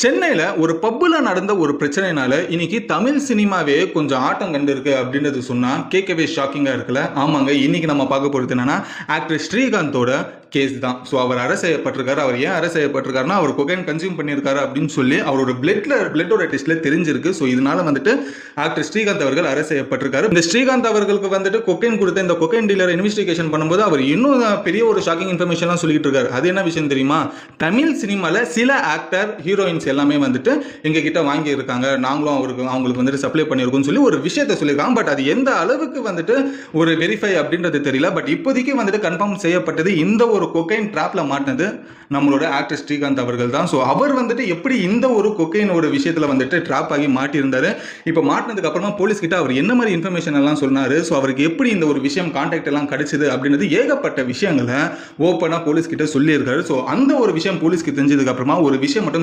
சென்னையில ஒரு பப்புல நடந்த ஒரு பிரச்சனைனால இன்னைக்கு தமிழ் சினிமாவே கொஞ்சம் ஆட்டம் கண்டு இருக்கு அப்படின்றது சொன்னா கேட்கவே ஷாக்கிங்கா இருக்குல்ல. ஆமாங்க, இன்னைக்கு நம்ம பார்க்க போறது என்னன்னா ஆக்டர் ஸ்ரீகாந்தோட கேஸ் தான். ஸோ அவர் அரெஸ்ட் செய்யப்பட்டிருக்காரு. அவர் ஏன் அரெஸ்ட் செய்யப்பட்டிருக்காருன்னா அவர் கொகைன் கன்சியூம் பண்ணியிருக்காரு அப்படின்னு சொல்லி அவரோட பிளட்டோட டெஸ்ட்ல தெரிஞ்சிருக்கு. ஸோ இதனால ஆக்டர் ஸ்ரீகாந்த் அவர்கள் அரெஸ்ட் செய்யப்பட்டிருக்காரு. இந்த ஸ்ரீகாந்த் அவர்களுக்கு கொகைன் கொடுத்த இந்த கொகைன் டீலர் இன்வெஸ்டிகேஷன் பண்ணும்போது அவர் இன்னும் பெரிய ஒரு ஷாக்கிங் இன்ஃபர்மேஷன்லாம் சொல்லிட்டு இருக்காரு. அது என்ன விஷயம் தெரியுமா? தமிழ் சினிமால சில ஆக்டர் ஹீரோயின்ஸ் எல்லாமே எங்க கிட்ட வாங்கி இருக்காங்க, நாங்களும் அவங்களுக்கு சப்ளை பண்ணியிருக்கோம் சொல்லி ஒரு விஷயத்தை சொல்லியிருக்காங்க. பட் அது எந்த அளவுக்கு ஒரு வெரிஃபை அப்படின்றது தெரியல. பட் இப்போதைக்கு கன்ஃபார்ம் செய்யப்பட்டது இந்த ஒரு கொகைன் ட்ராப்ல மாட்டினது நம்மளோட ஆக்டர் ஸ்ரீகாந்த் அவர்கள் தான். ஸோ அவர் எப்படி இந்த ஒரு கொகைனோட விஷயத்துல ட்ராப் ஆகி மாட்டியிருந்தாரு. இப்போ மாட்டினதுக்கு அப்புறமா போலீஸ் கிட்ட அவர் என்ன மாதிரி இன்ஃபர்மேஷன் எல்லாம் சொன்னாரு, ஸோ அவருக்கு எப்படி இந்த ஒரு விஷயம் கான்டாக்ட் எல்லாம் கிடைச்சது அப்படின்றது ஏகப்பட்ட விஷயங்களை ஓப்பனா போலீஸ் கிட்ட சொல்லியிருக்காரு. ஸோ அந்த ஒரு விஷயம் போலீஸ்க்கு தெரிஞ்சதுக்கு அப்புறமா ஒரு விஷயம் மட்டும்